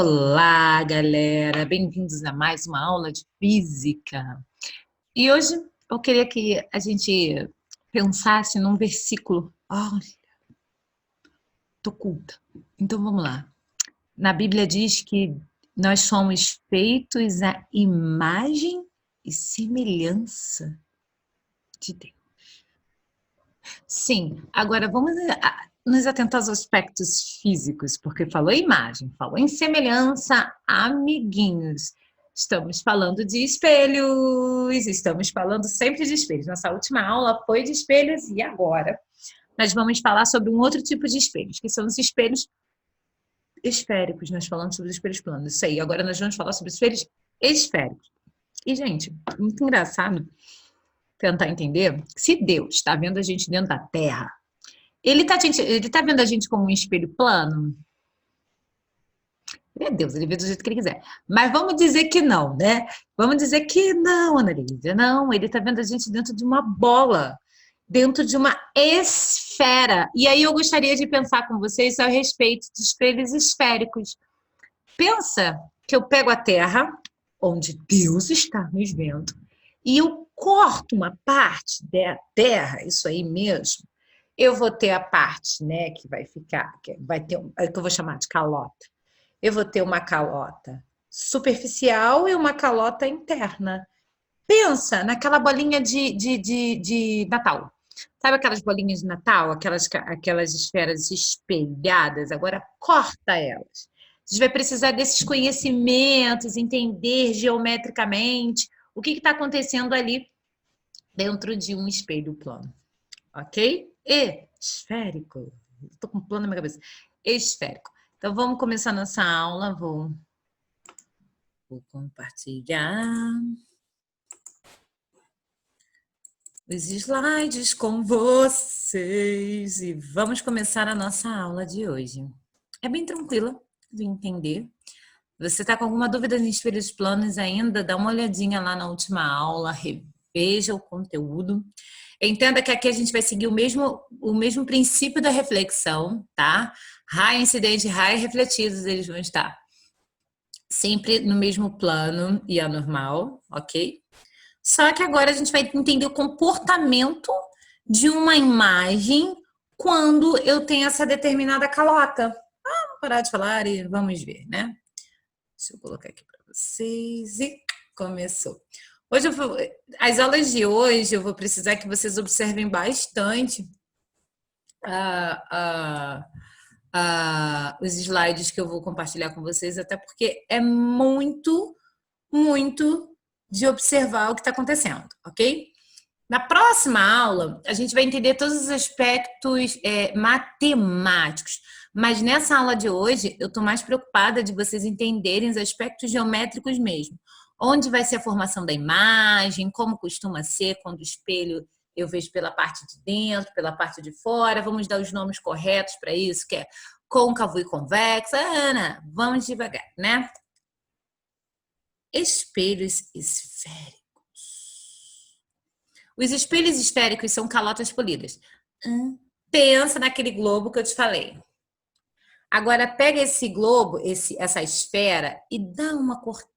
Olá, galera! Bem-vindos a mais uma aula de física. E hoje eu queria que a gente pensasse num versículo. Ai, tô culta. Então vamos lá. Na Bíblia diz que nós somos feitos à imagem e semelhança de Deus. Sim, agora vamos nos atentar aos aspectos físicos, porque falou em imagem, falou em semelhança, amiguinhos. Estamos falando de espelhos, estamos falando sempre de espelhos. Nossa última aula foi de espelhos e agora nós vamos falar sobre um outro tipo de espelhos, que são os espelhos esféricos. Nós falamos sobre os espelhos planos, isso aí. Agora nós vamos falar sobre os espelhos esféricos. E, gente, muito engraçado tentar entender se Deus está vendo a gente dentro da Terra. Ele tá vendo a gente como um espelho plano? Ele é Deus, ele vê do jeito que ele quiser. Mas vamos dizer que não, né? Vamos dizer que não, Annalisa, não. Ele tá vendo a gente dentro de uma bola, dentro de uma esfera. E aí eu gostaria de pensar com vocês a respeito de espelhos esféricos. Pensa que eu pego a Terra, onde Deus está nos vendo, e eu corto uma parte da Terra, isso aí mesmo. Eu vou ter a parte, né, que vai ficar, que vai ter, que eu vou chamar de calota. Eu vou ter uma calota superficial e uma calota interna. Pensa naquela bolinha de Natal. Sabe aquelas bolinhas de Natal, aquelas esferas espelhadas? Agora corta elas. A gente vai precisar desses conhecimentos, entender geometricamente o que está acontecendo ali dentro de um espelho plano. Ok? Esférico. Estou com um plano na minha cabeça. Esférico. Então, vamos começar nossa aula. Vou compartilhar os slides com vocês e vamos começar a nossa aula de hoje. É bem tranquila de entender. Você está com alguma dúvida em espelhos planos ainda? Dá uma olhadinha lá na última aula, reveja o conteúdo. Entenda que aqui a gente vai seguir o mesmo princípio da reflexão, tá? Raio incidente, raio refletidos, eles vão estar sempre no mesmo plano e anormal, ok? Só que agora a gente vai entender o comportamento de uma imagem quando eu tenho essa determinada calota. Vamos parar de falar e vamos ver, né? Deixa eu colocar aqui para vocês e começou. As aulas de hoje eu vou precisar que vocês observem bastante os slides que eu vou compartilhar com vocês, até porque é muito, muito de observar o que está acontecendo, ok? Na próxima aula, a gente vai entender todos os aspectos matemáticos, mas nessa aula de hoje, eu estou mais preocupada de vocês entenderem os aspectos geométricos mesmo. Onde vai ser a formação da imagem, como costuma ser quando o espelho eu vejo pela parte de dentro, pela parte de fora. Vamos dar os nomes corretos para isso, que é côncavo e convexo. Ana, vamos devagar, né? Espelhos esféricos. Os espelhos esféricos são calotas polidas. Pensa naquele globo que eu te falei. Agora pega esse globo, essa esfera e dá uma cortada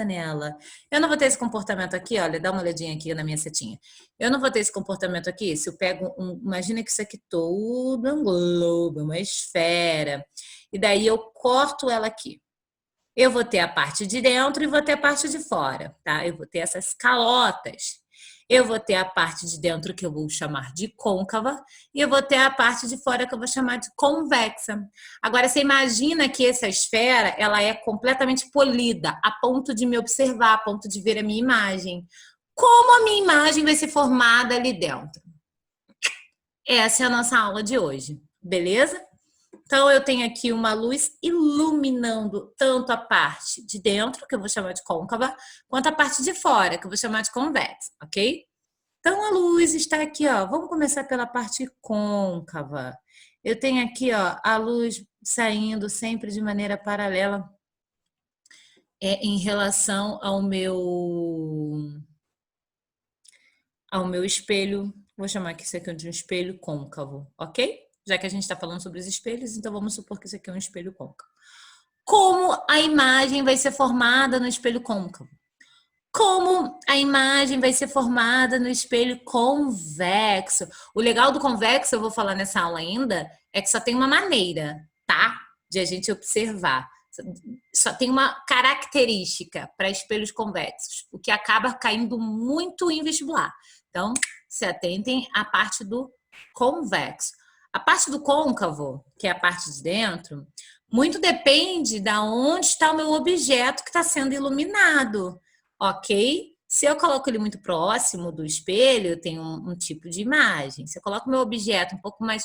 nela. Eu não vou ter esse comportamento aqui, olha, dá uma olhadinha aqui na minha setinha. Eu não vou ter esse comportamento aqui se eu pego imagina que isso aqui todo é um globo, uma esfera. E daí eu corto ela aqui. Eu vou ter a parte de dentro e vou ter a parte de fora, tá? Eu vou ter essas calotas. Eu vou ter a parte de dentro que eu vou chamar de côncava e eu vou ter a parte de fora que eu vou chamar de convexa. Agora, você imagina que essa esfera, ela é completamente polida, a ponto de me observar, a ponto de ver a minha imagem. Como a minha imagem vai ser formada ali dentro? Essa é a nossa aula de hoje, beleza? Então, eu tenho aqui uma luz iluminando tanto a parte de dentro, que eu vou chamar de côncava, quanto a parte de fora, que eu vou chamar de convexa, ok? Então, a luz está aqui, ó. Vamos começar pela parte côncava. Eu tenho aqui, ó, a luz saindo sempre de maneira paralela em relação ao meu espelho. Vou chamar aqui isso aqui de um espelho côncavo, ok? Já que a gente está falando sobre os espelhos, então vamos supor que isso aqui é um espelho côncavo. Como a imagem vai ser formada no espelho côncavo? Como a imagem vai ser formada no espelho convexo? O legal do convexo, eu vou falar nessa aula ainda, é que só tem uma maneira, tá? De a gente observar. Só tem uma característica para espelhos convexos, o que acaba caindo muito em vestibular. Então, se atentem à parte do convexo. A parte do côncavo, que é a parte de dentro, muito depende de onde está o meu objeto que está sendo iluminado, ok? Se eu coloco ele muito próximo do espelho, eu tenho um tipo de imagem. Se eu coloco meu objeto um pouco mais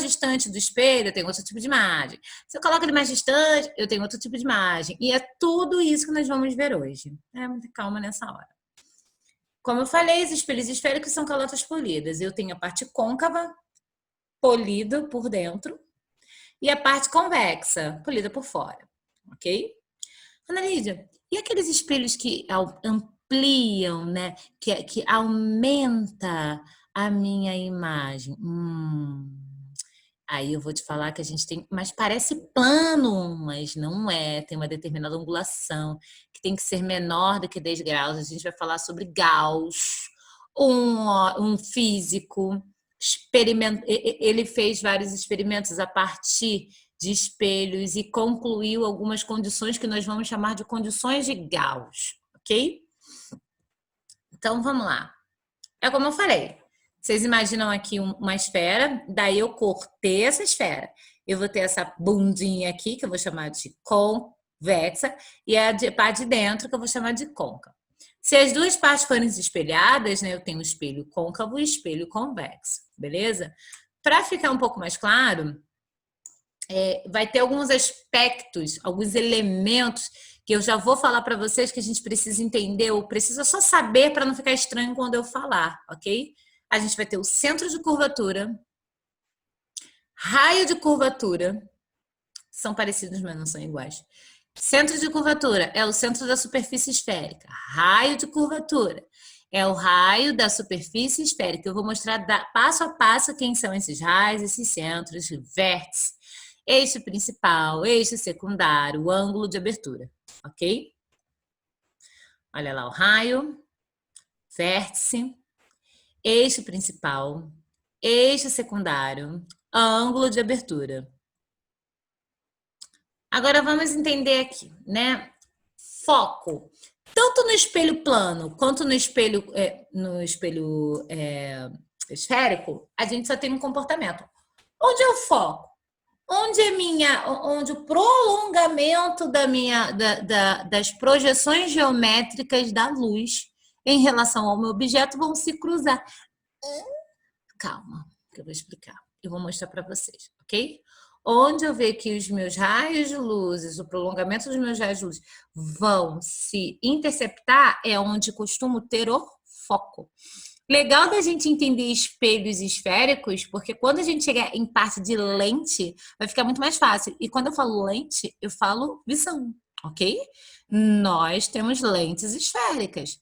distante do espelho, eu tenho outro tipo de imagem. Se eu coloco ele mais distante, eu tenho outro tipo de imagem. E é tudo isso que nós vamos ver hoje. Muita calma nessa hora. Como eu falei, os espelhos esféricos são calotas polidas. Eu tenho a parte côncava, polida por dentro, e a parte convexa, polida por fora. Ok? Ana Lídia, e aqueles espelhos que ampliam, né? Que aumenta a minha imagem? Aí eu vou te falar que a gente tem, mas parece plano, mas não é. Tem uma determinada angulação que tem que ser menor do que 10 graus. A gente vai falar sobre Gauss, um físico. Ele fez vários experimentos a partir de espelhos e concluiu algumas condições que nós vamos chamar de condições de Gauss, ok? Então vamos lá. É como eu falei. Vocês imaginam aqui uma esfera, daí eu cortei essa esfera. Eu vou ter essa bundinha aqui, que eu vou chamar de convexa, e a parte de dentro, que eu vou chamar de côncava. Se as duas partes forem espelhadas, né, eu tenho espelho côncavo e espelho convexo, beleza? Para ficar um pouco mais claro, vai ter alguns aspectos, alguns elementos que eu já vou falar para vocês que a gente precisa entender, ou precisa só saber para não ficar estranho quando eu falar, ok? A gente vai ter o centro de curvatura, raio de curvatura, são parecidos, mas não são iguais. Centro de curvatura é o centro da superfície esférica. Raio de curvatura é o raio da superfície esférica. Eu vou mostrar passo a passo quem são esses raios, esses centros, vértice, eixo principal, eixo secundário, o ângulo de abertura, ok? Olha lá o raio, vértice, eixo principal, eixo secundário, ângulo de abertura. Agora vamos entender aqui, né? Foco. Tanto no espelho plano quanto no espelho esférico, a gente só tem um comportamento. Onde eu foco? Onde o prolongamento das projeções geométricas da luz em relação ao meu objeto vão se cruzar. Calma, que eu vou explicar. Eu vou mostrar para vocês, ok? Onde eu ver que os meus raios de luzes, o prolongamento dos meus raios de luz vão se interceptar é onde costumo ter o foco. Legal da gente entender espelhos esféricos, porque quando a gente chegar em parte de lente, vai ficar muito mais fácil. E quando eu falo lente, eu falo visão, ok? Nós temos lentes esféricas.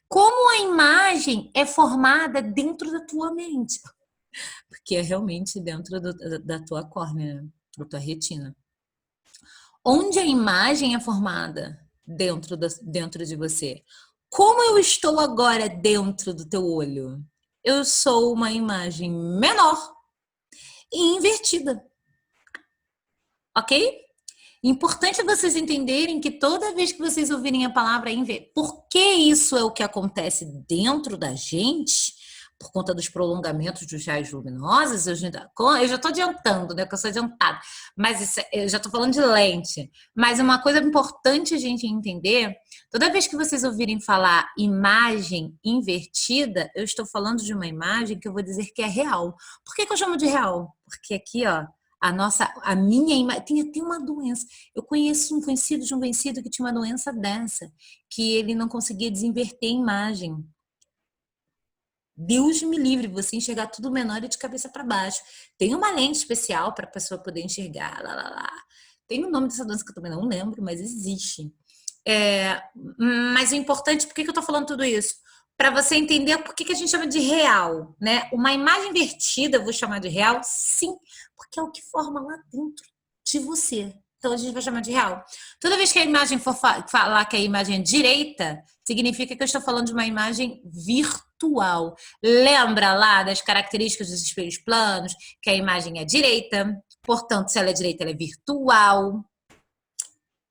Como a imagem é formada dentro da tua mente? Porque é realmente dentro da tua córnea, da tua retina. Onde a imagem é formada dentro de você? Como eu estou agora dentro do teu olho? Eu sou uma imagem menor e invertida. Ok? Importante vocês entenderem que toda vez que vocês ouvirem a palavra inverter, porque isso é o que acontece dentro da gente, por conta dos prolongamentos dos raios luminosos, eu já estou adiantando, né? Que eu sou adiantada, mas eu já estou falando de lente. Mas uma coisa importante a gente entender, toda vez que vocês ouvirem falar imagem invertida, eu estou falando de uma imagem que eu vou dizer que é real. Por que eu chamo de real? Porque aqui, ó, a minha imagem tem uma doença. Eu conheço um conhecido de um conhecido que tinha uma doença dessa, que ele não conseguia desinverter a imagem. Deus me livre, você enxergar tudo menor e de cabeça para baixo. Tem uma lente especial para a pessoa poder enxergar. Tem o nome dessa doença que eu também não lembro, mas existe. Mas o importante, por que eu estou falando tudo isso? Para você entender por que a gente chama de real, né? Uma imagem invertida, eu vou chamar de real, sim, porque é o que forma lá dentro de você. Então a gente vai chamar de real. Toda vez que a imagem for falar que a imagem é direita, significa que eu estou falando de uma imagem virtual. Lembra lá das características dos espelhos planos, que a imagem é direita, portanto, se ela é direita, ela é virtual.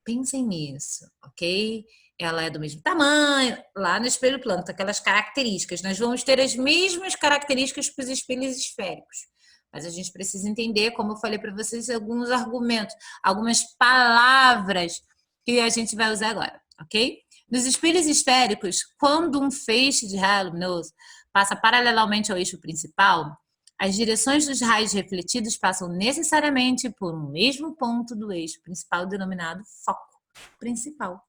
Pensem nisso, ok? Ela é do mesmo tamanho, lá no espelho plano, tem aquelas características. Nós vamos ter as mesmas características para os espelhos esféricos. Mas a gente precisa entender, como eu falei para vocês, alguns argumentos, algumas palavras que a gente vai usar agora, ok? Nos espelhos esféricos, quando um feixe de raio luminoso passa paralelamente ao eixo principal, as direções dos raios refletidos passam necessariamente por um mesmo ponto do eixo principal, denominado foco principal.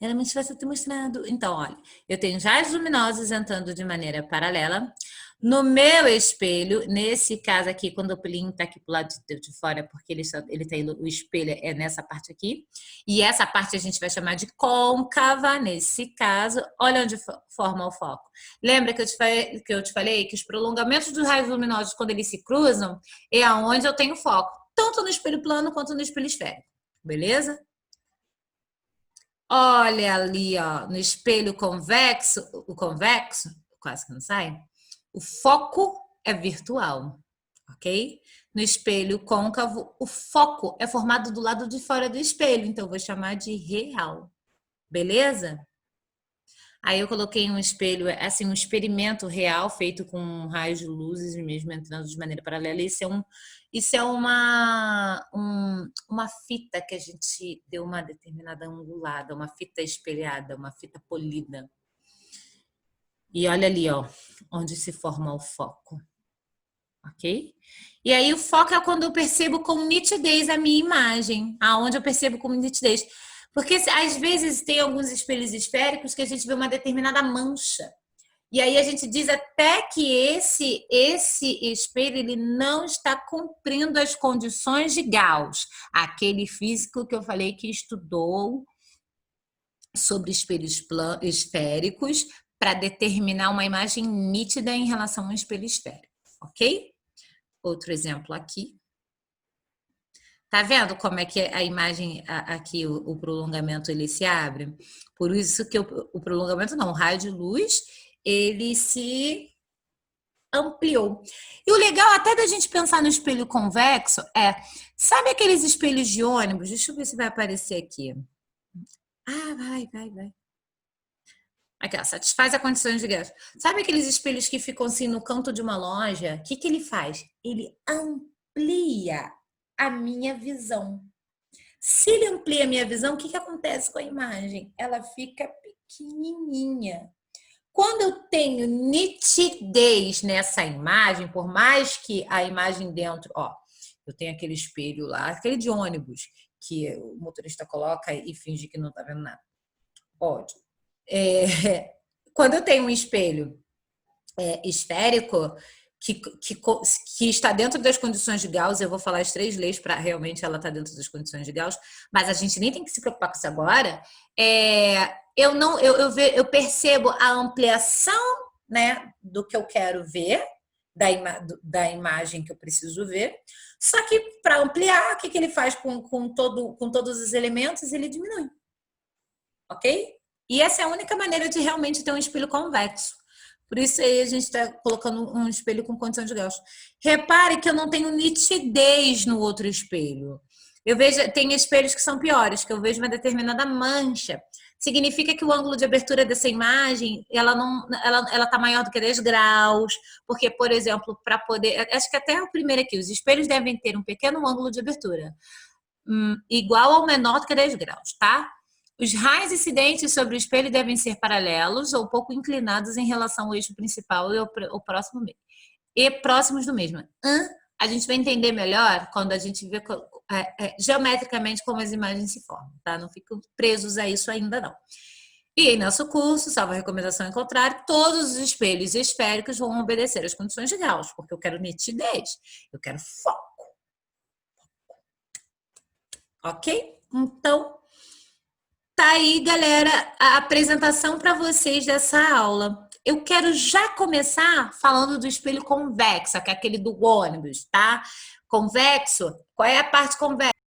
Era muito fácil ter mostrado. Então, olha, eu tenho raios luminosos entrando de maneira paralela. No meu espelho, nesse caso aqui, quando o pelinho tá aqui pro lado de fora, porque o espelho é nessa parte aqui. E essa parte a gente vai chamar de côncava, nesse caso. Olha onde forma o foco. Lembra que eu te falei que os prolongamentos dos raios luminosos, quando eles se cruzam, é aonde eu tenho foco. Tanto no espelho plano quanto no espelho esférico. Beleza? Olha ali, ó, no espelho convexo, o convexo, quase que não sai, o foco é virtual, ok? No espelho côncavo, o foco é formado do lado de fora do espelho, então eu vou chamar de real, beleza? Aí eu coloquei um espelho, assim, um experimento real feito com raios de luzes mesmo entrando de maneira paralela. Isso é uma fita que a gente deu uma determinada angulada, uma fita espelhada, uma fita polida. E olha ali, ó, onde se forma o foco. Ok? E aí o foco é quando eu percebo com nitidez a minha imagem, aonde eu percebo com nitidez. Porque às vezes tem alguns espelhos esféricos que a gente vê uma determinada mancha. E aí a gente diz até que esse espelho ele não está cumprindo as condições de Gauss, aquele físico que eu falei que estudou sobre espelhos esféricos para determinar uma imagem nítida em relação a um espelho esférico, ok? Outro exemplo aqui. Tá vendo como é que a imagem aqui, o prolongamento, ele se abre? Por isso que o prolongamento não, o raio de luz, ele se ampliou. E o legal até da gente pensar no espelho convexo sabe aqueles espelhos de ônibus? Deixa eu ver se vai aparecer aqui. Ah, vai. Aqui, ó, satisfaz a condição de gasto. Sabe aqueles espelhos que ficam assim no canto de uma loja? O que ele faz? Ele amplia a minha visão. Se ele amplia a minha visão, o que acontece com a imagem? Ela fica pequenininha. Quando eu tenho nitidez nessa imagem, por mais que a imagem dentro, ó, eu tenho aquele espelho lá, aquele de ônibus, que o motorista coloca e finge que não tá vendo nada. Ótimo. Quando eu tenho um espelho esférico, que está dentro das condições de Gauss, eu vou falar as 3 leis para realmente ela estar dentro das condições de Gauss, mas a gente nem tem que se preocupar com isso agora. Eu percebo a ampliação, né, do que eu quero ver, da imagem que eu preciso ver. Só que para ampliar, o que ele faz com todos os elementos? Ele diminui. Ok? E essa é a única maneira de realmente ter um espelho convexo. Por isso aí a gente está colocando um espelho com condição de Gauss. Repare que eu não tenho nitidez no outro espelho. Eu vejo, tem espelhos que são piores, que eu vejo uma determinada mancha. Significa que o ângulo de abertura dessa imagem, ela tá maior do que 10 graus, porque, por exemplo, para poder, acho que até o primeiro aqui, os espelhos devem ter um pequeno ângulo de abertura, igual ou menor do que 10 graus, tá? Os raios incidentes sobre o espelho devem ser paralelos ou pouco inclinados em relação ao eixo principal e ao próximo e próximos do mesmo. A gente vai entender melhor quando a gente vê geometricamente como as imagens se formam, tá? Não ficam presos a isso ainda não. E em nosso curso, salvo a recomendação em contrário, todos os espelhos esféricos vão obedecer às condições de Gauss, porque eu quero nitidez, eu quero foco. Ok? Então, tá aí, galera, a apresentação para vocês dessa aula. Eu quero já começar falando do espelho convexo, que é aquele do ônibus, tá? Convexo? Qual é a parte convexa?